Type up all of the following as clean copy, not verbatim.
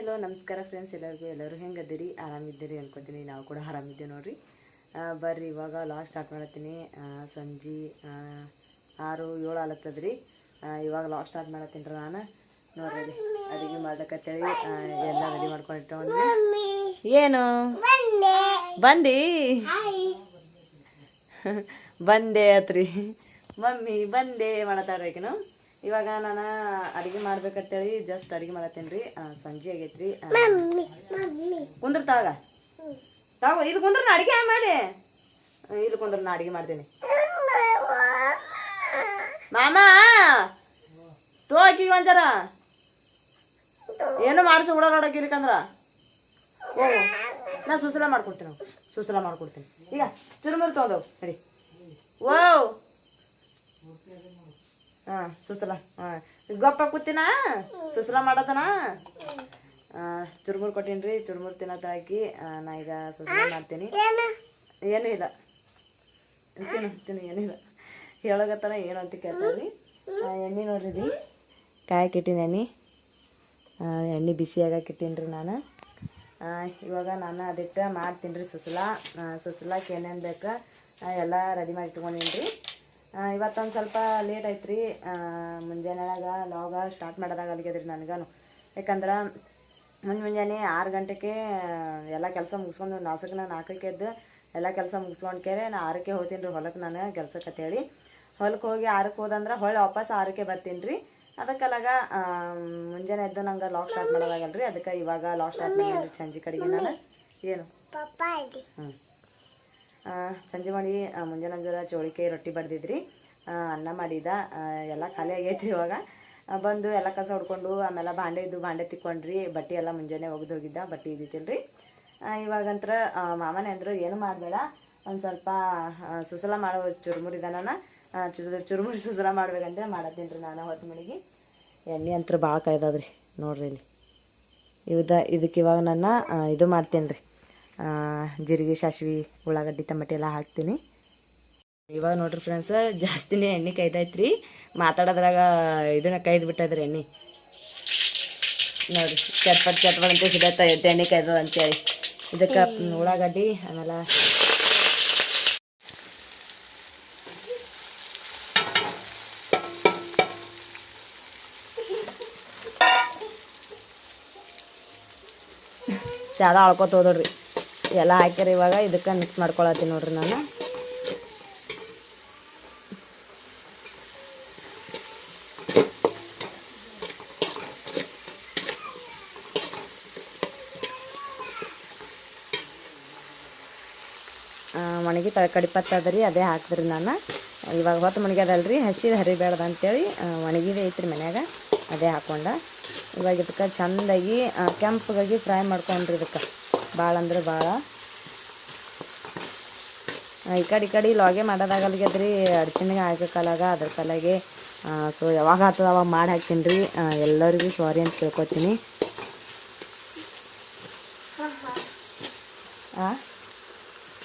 Hello ನಮಸ್ಕಾರ friends, ಎಲ್ಲರೂ ಹೆಂಗದಿರಿ? ಆರಾಮಿದ್ದೀರಿ ಅನ್ಕೋತೀನಿ. ನಾವು ಕೂಡ ಆರಾಮಿದ್ದೀವಿ ನೋಡ್ರಿ. ಬರ್ರಿ ಇವಾಗ ಲಾಸ್ಟ್ ಸ್ಟಾರ್ಟ್ ಮಾಡತ್ತೀನಿ. ಸಂಜೆ 6-7 ಆಲತ್ತದ್ರಿ. ಇವಾಗ ಲಾಸ್ಟ್ ಸ್ಟಾರ್ಟ್ ಮಾಡತ್ತೀನಿ ರೀ ನಾನು. ನೋಡ್ರಿ ಅಡುಗೆ ಮಾಡ್ಬೇಕಂತೇಳಿ ಎಲ್ಲ ರೆಡಿ ಮಾಡ್ಕೊಂಡಿಟ್ಟೊಂಡ್ರಿ. ಏನು ಬಂದು ಬಂದೆ ಅತ್ರಿ ಮಮ್ಮಿ ಬಂದೆ ಮಾಡತ್ತಾಡ್ರಿಕಿನು. ಇವಾಗ ನಾನು ಅಡುಗೆ ಮಾಡ್ಬೇಕಂತೇಳಿ ಜಸ್ಟ್ ಅಡುಗೆ ಮಾಡತ್ತೀನಿ ರೀ. ಸಂಜೆ ಆಗೈತ್ರಿ. ಕುಂದ್ರ ತಾಗ ಇದು ಕುಂದ್ರ ನಾ ಅಡುಗೆ ಮಾಡಿ ಇಲ್ಲಿ ಕುಂದ್ರ ನಾ ಅಡುಗೆ ಮಾಡ್ತೀನಿ. ಮಾಮ ತೋಕಿ ಒಂಜರ ಏನು ಮಾಡಿಸಿ ಓಡಾಡೋಕಿರ್ಕಂದ್ರ ಹೋಗು, ನಾ ಸುಸಲ ಮಾಡ್ಕೊಡ್ತೀನಿ. ಸುಸಲ ಮಾಡ್ಕೊಡ್ತೀನಿ. ಈಗ ಚುರುಮುರು ತೊಗೊಂಡವು ನಡಿ. ಓವ್ ಹಾಂ ಸುಸಲ ಗೊಪ್ಪ ಕೂತಿನ ಸುಸಲ ಮಾಡತನ. ಚುರುಮುರು ಕೊಟ್ಟೀನಿ ರೀ. ಚುರುಮುರು ತಿನ್ನತ್ತ ಹಾಕಿ ನಾ ಈಗ ಸುಸಲ ಮಾಡ್ತೀನಿ. ಏನೂ ಇಲ್ಲ ತಿನ್ನು ಏನೂ ಇಲ್ಲ ಹೇಳೋಗತ್ತನ ಏನು ಅಂತ ಕೇಳ್ತಾರ್ರಿ. ಎಣ್ಣೆ ನೋಡ್ರಿ ರೀ, ಕಾಯಕ್ಕಿಟ್ಟಿನಿ ಎಣ್ಣೆ ಬಿಸಿ ಆಗಕ್ಕಿಟ್ಟೀನಿ ರೀ ನಾನು. ಇವಾಗ ನಾನು ಅದಕ್ಕೆ ಮಾಡ್ತೀನಿ ರೀ ಸುಸಲಾಕ್ಕೆ ಏನೇನು ಬೇಕು ಎಲ್ಲ ರೆಡಿ ಮಾಡಿ ಇಟ್ಕೊಂಡೀನಿ ರೀ. ಇವತ್ತೊಂದು ಸ್ವಲ್ಪ ಲೇಟ್ ಆಯ್ತು ರೀ. ಮುಂಜಾನೆಯಾಗ ಲಾಗ ಸ್ಟಾರ್ಟ್ ಮಾಡೋದಾಗ ಅಲ್ಲಿಗೆದ್ರಿ ನನಗೂ. ಯಾಕಂದ್ರೆ ಮುಂಜಾನೆ 6 ಗಂಟೆಗೆ ಎಲ್ಲ ಕೆಲಸ ಮುಗಿಸ್ಕೊಂಡು 4ಕ್ಕೆ ಎದ್ದು ಎಲ್ಲ ಕೆಲಸ ಮುಗಿಸ್ಕೊಂಡ್ಕೇರೆ ನಾ 6ಕ್ಕೆ ಹೋಗ್ತೀನಿ ರೀ ಹೊಲಕ್ಕೆ. ನಾನು ಕೆಲ್ಸಕ್ಕೆ ಅಂತೇಳಿ ಹೊಲಕ್ಕೆ ಹೋಗಿ 6ಕ್ಕೆ ಹೋದಂದ್ರೆ ಹೊಳ್ಳಿ ವಾಪಸ್ 6ಕ್ಕೆ ಬರ್ತೀನಿ ರೀ. ಅದಕ್ಕೆಲ್ಲಾಗ ಮುಂಜಾನೆ ಎದ್ದು ನಂಗೆ ಲಾಗ್ ಸ್ಟಾರ್ಟ್ ಮಾಡೋದಾಗಲ್ಲ ರೀ. ಅದಕ್ಕೆ ಇವಾಗ ಲಾಗ್ ಸ್ಟಾರ್ಟ್ ಮಾಡಿ ಸಂಜೆ ಕಡೆಗೆ ನಾನು ಏನು ಸಂಜೆ ಮಾಡಿ ಮುಂಜಾನೆ ಜರ ಚೋಳಿಕೆ ರೊಟ್ಟಿ ಬಡ್ದಿದ್ರಿ, ಅನ್ನ ಮಾಡಿದ. ಎಲ್ಲ ಖಾಲಿ ಆಗೈತ್ರಿ. ಇವಾಗ ಬಂದು ಎಲ್ಲ ಕಸ ಹೊಡ್ಕೊಂಡು ಆಮೇಲೆ ಭಾಂಡೆ ತಿಕ್ಕೊಂಡ್ರಿ. ಬಟ್ಟೆ ಎಲ್ಲ ಮುಂಜಾನೆ ಒಗ್ದು ಹೋಗಿದ್ದ, ಬಟ್ಟೆ ಇದ್ದಿತ್ತಿಲ್ರಿ. ಇವಾಗಂತ್ರ ಮಾಮನೇ ಅಂದರು ಏನು ಮಾಡಬೇಡ, ಒಂದು ಸ್ವಲ್ಪ ಸುಸಲ ಮಾಡೋ ಚುರುಮುರಿದ ನಾನು ಚುರುಮುರಿ ಸುಸಲ ಮಾಡ್ಬೇಕಂತೇಳಿ ಮಾಡತ್ತೀನಿ ರೀ ನಾನು. ಹೊತ್ತು ಮಣಿಗೆ ಎಣ್ಣೆ ಅಂತ್ರ ಭಾಳ ಕಾಯ್ದದ್ರಿ ನೋಡ್ರಿ ಇಲ್ಲಿ. ಇದಕ್ಕೆ ಇವಾಗ ನಾನು ಇದು ಮಾಡ್ತೀನಿ ರೀ, ಜೀರಿಗೆ ಸಾಸ್ವೆ ಉಳ್ಳಾಗಡ್ಡಿ ಟಮಟೆ ಎಲ್ಲ ಹಾಕ್ತೀನಿ. ಇವಾಗ ನೋಡ್ರಿ ಫ್ರೆಂಡ್ಸ್, ಜಾಸ್ತಿನೇ ಎಣ್ಣೆ ಕಾಯ್ದೈತ್ರಿ. ಮಾತಾಡೋದ್ರಾಗ ಇದನ್ನ ಕಾಯ್ದು ಬಿಟ್ಟದ್ರಿ ಎಣ್ಣೆ. ನೋಡಿರಿ ಚಟ್ಪಟ್ ಅಂತ ಸಿಡತ್ತ ಎಣ್ಣೆ ಕಾಯ್ದದ ಅಂತೇಳಿ. ಇದಕ್ಕೆ ಉಳ್ಳಾಗಡ್ಡಿ ಆಮೇಲೆ ಚಾದ ಆಳ್ಕೊತ ಹೋದ್ರಿ ಎಲ್ಲ ಹಾಕ್ಯಾರ. ಇವಾಗ ಇದಕ್ಕೆ ಮಿಕ್ಸ್ ಮಾಡ್ಕೊಳತ್ತೀನಿ ನೋಡ್ರಿ ನಾನು. ಒಣಗಿ ಕಡಿಪತ್ತ ಅದರಿ ಅದೇ ಹಾಕಿದ್ರಿ ನಾನು. ಇವಾಗ ಹೊತ್ತು ಮಣಿಗ್ಯದಲ್ರಿ, ಹಸಿದು ಹರಿಬೇಡ್ದು ಅಂತೇಳಿ ಒಣಗಿದೇ ಐತ್ರಿ ಮನ್ಯಾಗ, ಅದೇ ಹಾಕ್ಕೊಂಡ ಇವಾಗ ಇದಕ್ಕೆ ಚೆಂದಾಗಿ ಕೆಂಪಗಾಗಿ ಫ್ರೈ ಮಾಡ್ಕೊಂಡ್ರಿ. ಇದಕ್ಕೆ ಭಾಳ ಅಂದ್ರೆ ಭಾಳ ಈ ಕಡೆ ಲಾಗೆ ಮಾಡೋದಾಗಲ್ಗದ್ರಿ. ಅಡ್ಚಿನಿಗೆ ಹಾಕಕ್ಕಲಾಗ ಅದ್ರ ಕಲಾಗೆ ಸೊ ಯಾವಾಗ ಆಗ್ತದೆ ಅವಾಗ ಮಾಡಿ ಹಾಕ್ತೀನಿ ರೀ. ಎಲ್ಲರಿಗೂ ಸಾರಿ ಅಂತ ಕೇಳ್ಕೊತೀನಿ.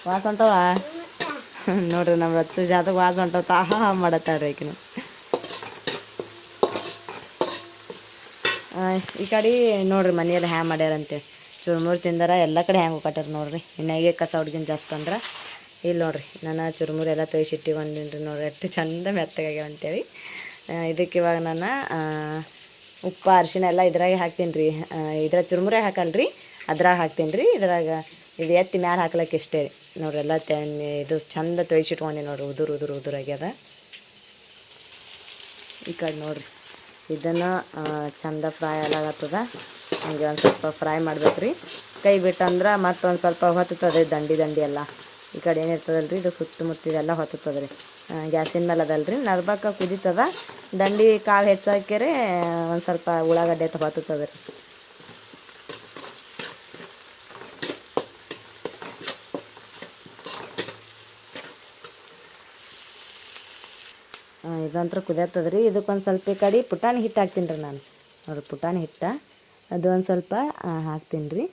ವಾಸ ಹೊಂಟವ ನೋಡ್ರಿ, ನಮ್ಮ ರತ್ತು ಜಾತಕ ವಾಸ ಹೊಂಟವ ತಾಹ ಮಾಡತ್ತಾಳ್ರಿ ಆಕಿನ. ಈ ಕಡೆ ನೋಡ್ರಿ ಮನೆಯಲ್ಲಿ ಹ್ಯಾಂಗ ಮಾಡ್ಯಾರಂತೆ ಚುರುಮುರು ತಿಂದಾರ. ಎಲ್ಲ ಕಡೆ ಹ್ಯಾಂಗೆ ಹೋಗ್ಕಟ್ಟಾರ ನೋಡ್ರಿ. ಇನ್ನಾಗೆ ಕಸ ಹುಡ್ಗಿನ ಜಾಸ್ತಿ ಅಂದ್ರೆ ಇಲ್ಲಿ ನೋಡ್ರಿ ನಾನು ಚುರುಮುರು ಎಲ್ಲ ತೊಯ್ಸಿಟ್ಟಿಗೊಂಡಿನಿ ರೀ. ನೋಡ್ರಿ ಎಷ್ಟು ಚಂದ ಮೆತ್ತಗಾಗ್ಯಾವ ಅಂತೇಳಿ. ಇದಕ್ಕೆ ಇವಾಗ ನಾನು ಉಪ್ಪು ಅರಿಶಿಣ ಎಲ್ಲ ಇದ್ರಾಗೆ ಹಾಕ್ತೀನಿ ರೀ. ಇದ್ರಾಗ ಚುರುಮುರಾಗ ಹಾಕಲ್ರಿ, ಅದ್ರಾಗ ಹಾಕ್ತೀನಿ ರೀ. ಇದ್ರಾಗ ಇದು ಎತ್ತಿ ಮ್ಯಾಲೆ ಹಾಕ್ಲಕ್ಕೆ ಇಷ್ಟೇ ರೀ. ನೋಡ್ರಿ ಎಲ್ಲ ಇದು ಚಂದ ತೊಯ್ಸಿಟ್ಕೊಂಡಿ ನೋಡ್ರಿ. ಉದುರಾಗ್ಯದ. ಈ ಕಡೆ ನೋಡ್ರಿ ಇದನ್ನು ಚಂದ ಫ್ರೈ ಆಗತ್ತದ. ಹಂಗೆ ಒಂದು ಸ್ವಲ್ಪ ಫ್ರೈ ಮಾಡ್ಬೇಕು ರೀ. ಕೈ ಬಿಟ್ಟಂದ್ರೆ ಮತ್ತೊಂದು ಸ್ವಲ್ಪ ಹೊತ್ತುತ್ತದೆ ದಂಡಿ ಎಲ್ಲ. ಈ ಕಡೆ ಏನಿರ್ತದಲ್ರಿ ಇದು ಸುತ್ತಮುತ್ತಿದೆಲ್ಲ ಹೊತ್ತುತ್ತದೆ ರೀ. ಗ್ಯಾಸಿನ ಮೇಲೆ ಅದಲ್ರಿ, ನರ್ಬಕ್ಕ ಕುದೀತದ. ದಂಡಿ ಕಾಳು ಹೆಚ್ಚಾಕ್ಯಾರೆ ಒಂದು ಸ್ವಲ್ಪ ಉಳ್ಳಾಗಡ್ಡೆ ಹೊತ್ತುತ್ತದೆ ರೀ. ಇದಂತ್ರ ಕುದಿಯತ್ತದ ರೀ. ಇದಕ್ಕೊಂದು ಸ್ವಲ್ಪ ಈ ಕಡೆ ಪುಟಾಣಿ ಹಿಟ್ಟು ಹಾಕ್ತೀನಿ ರೀ ನಾನು. ನೋಡಿರಿ ಪುಟಾಣಿ ಹಿಟ್ಟು ಅದು ಒಂದು ಸ್ವಲ್ಪ ಹಾಕ್ತೀನಿ ರೀ.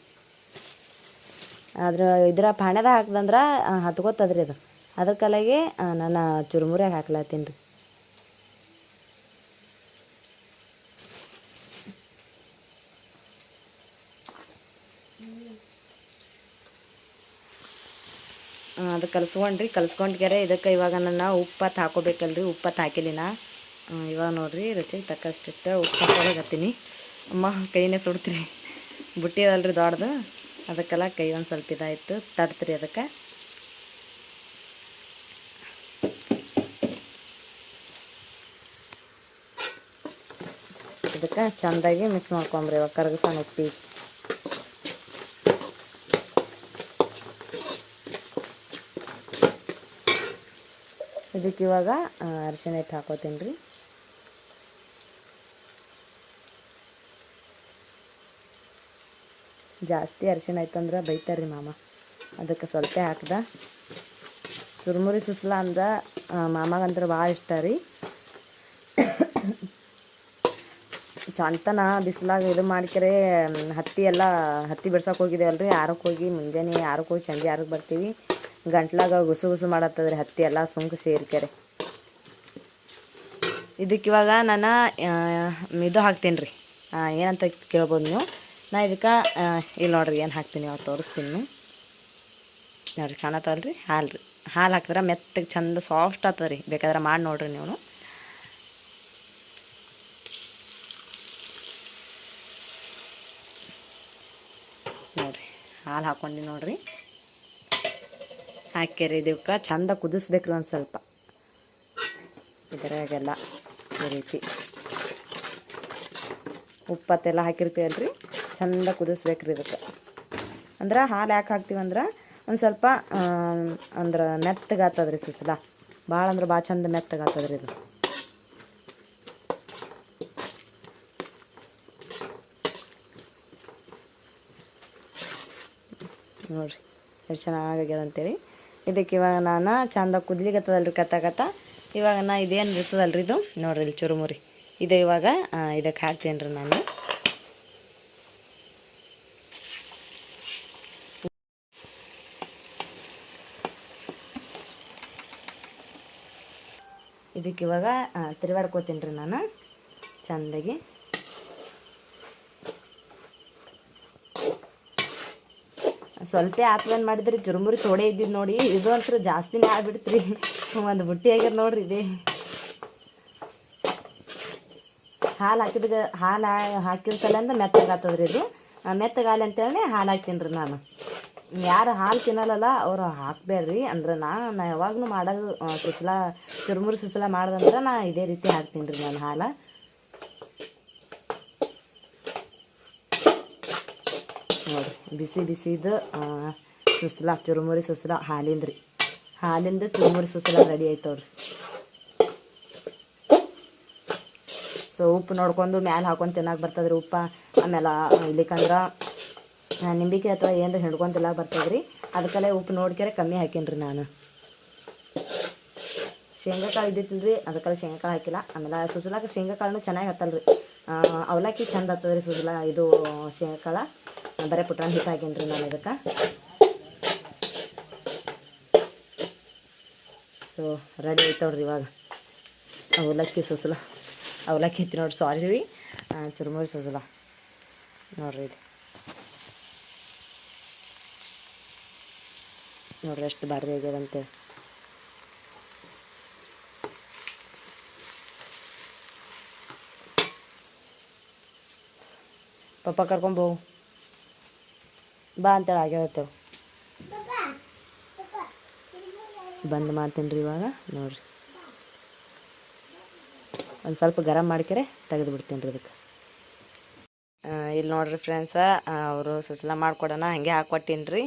ಆದ್ರೆ ಇದ್ರ ಪಾಣ್ಯದಾಗ ಹಾಕ್ದಂದ್ರೆ ಹತ್ಕೋತದ್ರಿ ಅದು. ಅದ್ರ ಕಲಾಗೆ ನಾನು ಚುರುಮುರಿಯಾಗ ಹಾಕ್ಲತ್ತೀನಿ ರೀ. ಅದು ಕಲಿಸ್ಕೊಂಡ್ರೆ ಇದಕ್ಕೆ ಇವಾಗ ನನ್ನ ಉಪ್ಪತ್ತು ಹಾಕೋಬೇಕಲ್ರಿ. ಉಪ್ಪತ್ತು ಹಾಕಿಲಿನ ಇವಾಗ ನೋಡಿರಿ ರುಚಿಗೆ ತಕ್ಕಷ್ಟಿಟ್ಟು ಉಪ್ಪು ಹಾಕೊಳಗತ್ತೀನಿ. ಅಮ್ಮ ಕೈನೇ ಸುಡ್ತೀರಿ, ಬುಟ್ಟಿ ಅದಲ್ರಿ ದೊಡ್ಡದು, ಅದಕ್ಕೆಲ್ಲ ಕೈ ಒಂದು ಸ್ವಲ್ಪ ಇದಾಯಿತು, ತಡ್ತೀರಿ ಅದಕ್ಕೆ. ಇದಕ್ಕೆ ಚೆಂದಾಗಿ ಮಿಕ್ಸ್ ಮಾಡ್ಕೊಂಬ್ರಿ ಇವಾಗ ಕರಗಸಣ ಉಪ್ಪಿ. ಇದಕ್ಕೆ ಇವಾಗ ಅರಿಶಿಣ ಹಿಟ್ಟು ಹಾಕೋತೀನಿ ರೀ. ಜಾಸ್ತಿ ಅರಿಶಿಣ ಆಯ್ತಂದ್ರೆ ಬೈತಾರೆ ರೀ ಮಾಮ, ಅದಕ್ಕೆ ಸ್ವಲ್ಪ ಹಾಕ್ದ. ಚುರುಮುರಿ ಸುಸ್ಲ ಅಂದ ಮಾಮಗಂದ್ರೆ ಭಾಳ ಇಷ್ಟ ರೀ. ಚಂತನ ಬಿಸಿಲಾಗ ಇದು ಮಾಡ್ಕರೆ ಹತ್ತಿ ಬಿಡ್ಸೋಕೆ ಹೋಗಿದ್ದೇವಲ್ರಿ. 6ಕ್ಕೆ ಹೋಗಿ ಮುಂಜಾನೆ 6ಕ್ಕೆ ಹೋಗಿ ಸಂಜೆ 6ಕ್ಕೆ ಬರ್ತೀವಿ. ಗಂಟ್ಲಾಗ ಗುಸು ಮಾಡತ್ತದ್ರಿ ಹತ್ತಿ ಎಲ್ಲ ಸುಂಕು ಸೇರ್ಕೆರೆ. ಇದಕ್ಕಿವಾಗ ನಾನು ಇದು ಹಾಕ್ತೀನಿ ರೀ, ಏನಂತ ಕೇಳ್ಬೋದು ನೀವು. ನಾ ಇದಕ್ಕೆ ಇಲ್ಲಿ ನೋಡ್ರಿ ಏನು ಹಾಕ್ತೀನಿ ಅವಾಗ ತೋರಿಸ್ತೀನಿ ನೋಡ್ರಿ. ಕಾಣತ್ತವಲ್ರಿ ಹಾಲು ಹಾಕಿದ್ರೆ ಮೆತ್ತಗೆ ಚಂದ ಸಾಫ್ಟ್ ಆಗ್ತದೆ ರೀ. ಬೇಕಾದ್ರೆ ಮಾಡಿ ನೋಡ್ರಿ ನೀವು. ನೋಡಿರಿ ಹಾಲು ಹಾಕ್ಕೊಂಡು ನೋಡಿರಿ ಹಾಕ್ಯಾರಿ. ಇದಕ್ಕೆ ಚಂದ ಕುದಿಸ್ಬೇಕ್ರಿ ಒಂದು ಸ್ವಲ್ಪ. ಇದರಾಗೆಲ್ಲ ಈ ರೀತಿ ಉಪ್ಪತ್ತೆಲ್ಲ ಹಾಕಿರ್ತೀವಲ್ರಿ, ಚಂದ ಕುದಿಸ್ಬೇಕ್ರಿ ಇದಕ್ಕೆ. ಅಂದ್ರೆ ಹಾಲು ಯಾಕೆ ಹಾಕ್ತೀವಂದ್ರೆ ಒಂದು ಸ್ವಲ್ಪ ಅಂದ್ರೆ ಮೆತ್ತಗಾಗ್ತದೆ ರೀ ಸುಸ್ಲ. ಭಾಳ ಅಂದ್ರೆ ಭಾಳ ಚಂದ ಮೆತ್ತಗಾಗ್ತದೆ ರೀ ಇದು. ನೋಡಿರಿ ಎಷ್ಟು ಚೆನ್ನಾಗಾಗ್ಯದ ಅಂತೇಳಿ. ಇದಕ್ಕೆ ಇವಾಗ ನಾನು ಚಂದ ಕುದ್ಲಿಗತ್ತದಲ್ರಿ ಕತ್ತ. ಇವಾಗ ನಾ ಇದೇನು ಇರ್ತದಲ್ರಿ ಇದು ನೋಡ್ರಿ, ಇಲ್ಲಿ ಚುರುಮುರಿ ಇದು ಇವಾಗ ಇದಕ್ಕೆ ಹಾಕ್ತೀನಿ ರೀ ನಾನು. ಇದಕ್ಕೆ ಇವಾಗ ತಿರುಗಾಡ್ಕೋತೀನಿ ರೀ ನಾನು ಚಂದಾಗಿ. ಸ್ವಲ್ಪ ಆತ್ವೇನು ಮಾಡಿದ್ರಿ ಚುರುಮುರಿ ತೋಡೆ ಇದ್ದಿದ್ದು ನೋಡಿ. ಇದು ಅಂತೂ ಜಾಸ್ತಿನೇ ಆಗ್ಬಿಡ್ತ್ರಿ, ಒಂದು ಬುಟ್ಟಿ ಆಗ್ಯದ ನೋಡ್ರಿ ಇದೇ. ಹಾಲು ಹಾಕಿದ ಸಲಿಂದ ಮೆತ್ತಗಾಗ್ತದ್ರಿ ಇದು. ಮೆತ್ತಗಾಲಿ ಅಂತೇಳಿ ಹಾಲು ಹಾಕ್ತೀನಿ ರೀ ನಾನು. ಯಾರು ಹಾಲು ತಿನ್ನಲ್ಲ ಅವ್ರು ಹಾಕ್ಬೇಡ್ರಿ. ಅಂದ್ರೆ ನಾ ಯಾವಾಗಲೂ ಮಾಡೋದು ಚುರುಮುರಿ ಸುಸ್ಲ ಮಾಡ್ದಂದ್ರೆ ನಾ ಇದೇ ರೀತಿ ಹಾಕ್ತೀನಿ ರೀ ನಾನು ಹಾಲು. ನೋಡಿರಿ ಬಿಸಿದು ಸುಸ್ಲ ಚುರುಮುರಿ ಸುಸ್ಲ ಹಾಲಿಂದ ಚುರುಮುರಿ ಸುಸ್ಲ ರೆಡಿ ಆಯ್ತವ್ರಿ. ಸೊ ಉಪ್ಪು ನೋಡ್ಕೊಂಡು ಮ್ಯಾಲೆ ಹಾಕೊಂಡು ತಿನ್ನಕ್ಕೆ ಬರ್ತದ್ರಿ ಉಪ್ಪ. ಆಮೇಲೆ ಇಲ್ಲಿಕಂದ್ರೆ ನಿಂಬಿಕೆ ಅಥವಾ ಏನಾರ ಹಿಡ್ಕೊಂಡು ತಿನ್ನಕ್ಕೆ ಬರ್ತದ್ರಿ. ಅದಕ್ಕೆಲ್ಲ ಉಪ್ಪು ನೋಡ್ಕೆರೆ ಕಮ್ಮಿ ಹಾಕೀನಿ ರೀ ನಾನು. ಶೇಂಗಾಕಾಳು ಇದ್ದಿತ್ತಿಲ್ರಿ, ಅದಕ್ಕೆಲ್ಲ ಶೇಂಗಾಕಾಳು ಹಾಕಿಲ್ಲ. ಆಮೇಲೆ ಸುಸ್ಲಾಕ ಶೇಂಗಾಕಾಳನ್ನು ಚೆನ್ನಾಗಿ ಹತ್ತಲ್ರಿ. ಅವಲಕ್ಕಿ ಚಂದ ಹತ್ತದ್ರಿ ಸುಸ್ಲ. ಇದು ಶೇಂಗಾಕಾಳು ಬರೀ ಪುಟಾಣಿ ಹಿಟ್ಟು ಹಾಕೀನಿ ರೀ ನಾನು ಇದಕ್ಕೆ. ಸೊ ರೆಡಿ ಆಯ್ತವ್ರಿ ಇವಾಗ ಅವಲಕ್ಕಿ ಸುಸ್ಲ. ಅವಲಕ್ಕಿ ಐತಿ ನೋಡ್ರಿ, ಸಾರಿ ರೀ, ಚುರುಮುರಿ ಸುಸ್ಲ ನೋಡ್ರಿ. ಇದು ನೋಡ್ರಿ ಎಷ್ಟು ಭಾರಿ ಆಗ್ಯದಂತೆ. ಪಪ್ಪ ಕರ್ಕೊಂಬೋ ಬಾ ಅಂತೇಳಿ ಆಗ್ಯಾವತ್ತೇವೆ. ಬಂದ್ ಮಾಡ್ತೀನಿ ರೀ ಇವಾಗ ನೋಡ್ರಿ. ಒಂದು ಸ್ವಲ್ಪ ಗರಂ ಮಾಡ್ಕೆರೆ ತೆಗೆದು ಬಿಡ್ತೀನಿ ರೀ ಇದಕ್ಕೆ. ಇಲ್ಲಿ ನೋಡ್ರಿ ಫ್ರೆಂಡ್ಸ, ಅವರು ಸುಸ್ಲ ಮಾಡ್ಕೊಡೋಣ ಹಾಗೆ ಹಾಕ್ಕೊಟ್ಟೀನಿ ರೀ.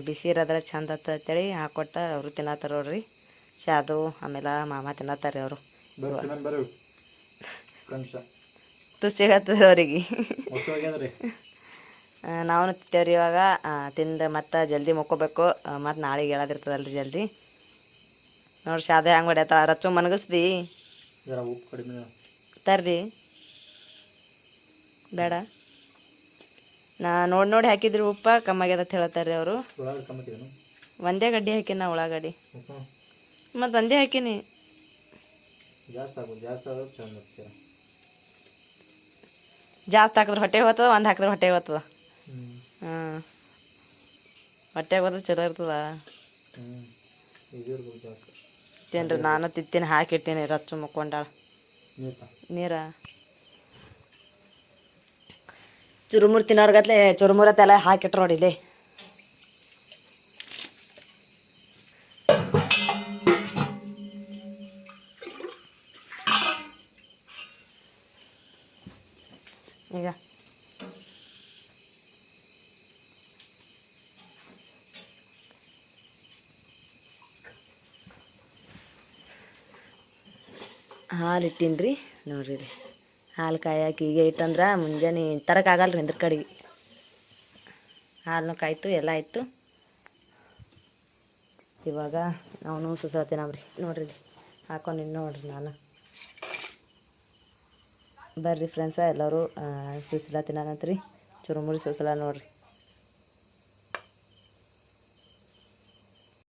ಬಿಸಿ ಇರೋದ್ರೆ ಚಂದ ಅಂತೇಳಿ ಹಾಕ್ಕೊಟ್ಟ ಅವರು ತಿನ್ನತ್ತಾರ ನೋಡ್ರಿ. ಶಾದು ಆಮೇಲೆ ಮಾಮ ತಿನ್ನತ್ತಾರೆ ಅವರು. ತುಸಿಗತ್ತದ ಅವ್ರಿಗೆ. ನಾವು ತಿಂತೇವ್ರಿ ಇವಾಗ. ತಿಂದು ಮತ್ತೆ ಜಲ್ದಿ ಮುಕ್ಕೋಬೇಕು, ಮತ್ತು ನಾಳೆಗೆ ಹೇಳೋದಿರ್ತದಲ್ರಿ ಜಲ್ದಿ. ನೋಡ್ರಿ ಶಾದೆ ಹೆಂಗೆ ಹೊಡ್ಯತ್ತ. ರಚ್ಚು ಮನಗಿಸ್ದಿ ತರ್ರಿ ಬೇಡ. ನಾ ನೋಡಿ ಹಾಕಿದ್ರಿ ಉಪ್ಪ ಕಮ್ಮಾಗ್ಯದ ಅಂತ ಹೇಳ್ತಾರೆ ಅವರು. ಒಂದೇ ಗಡ್ಡಿ ಹಾಕಿನಿ ನಾ ಉಳ್ಳಾಗಡ್ಡಿ, ಮತ್ತು ಒಂದೇ ಹಾಕೀನಿ. ಜಾಸ್ತಿ ಹಾಕಿದ್ರೆ ಹೊಟ್ಟೆ ಹೋಗ್ತದ, ಒಂದು ಹಾಕಿದ್ರೆ ಹೊಟ್ಟೆ ಹೋಗ್ತದ. ಹಾಂ ಹೊಟ್ಟೆಗೆ ಬಂದ್ರೆ ಚಲೋ ಇರ್ತದ. ತಿನ್ರಿ, ನಾನು ತಿತ್ತೀನಿ, ಹಾಕಿಟ್ಟೀನಿ. ರಚ್ಚು ಮುಕ್ಕೊಂಡಾಳ ನೀರ. ಚುರುಮುರು ತಿನ್ನೋರ್ಗತ್ಲೆ ಚುರುಮುರತ್ತೆಲ್ಲ ಹಾಕಿಟ್ರು ನೋಡಿಲಿ. ಈಗ ಹಾಲು ಇಟ್ಟೀನಿ ರೀ, ನೋಡ್ರಿ ರೀ. ಹಾಲು ಕಾಯಾಕಿ ಈಗ ಇಟ್ಟಂದ್ರೆ ಮುಂಜಾನೆ ತರಕ್ಕಾಗಲ್ಲ ರೀ. ಇದ್ರ ಕಡೆಗೆ ಹಾಲು ಕಾಯ್ತು, ಎಲ್ಲ ಆಯಿತು. ಇವಾಗ ನಾವು ಸುಸಾತೀನವ್ರಿ. ನೋಡ್ರಿ ರೀ, ಹಾಕೊಂಡಿನಿ ನೋಡ್ರಿ ನಾನು. ಬರ್ರಿ ಫ್ರೆಂಡ್ಸ, ಎಲ್ಲರೂ ಸುಸ್ಲಾತಿನಂತ್ರಿ. ಚುರುಮುರಿ ಸುಸ್ಲ ನೋಡ್ರಿ.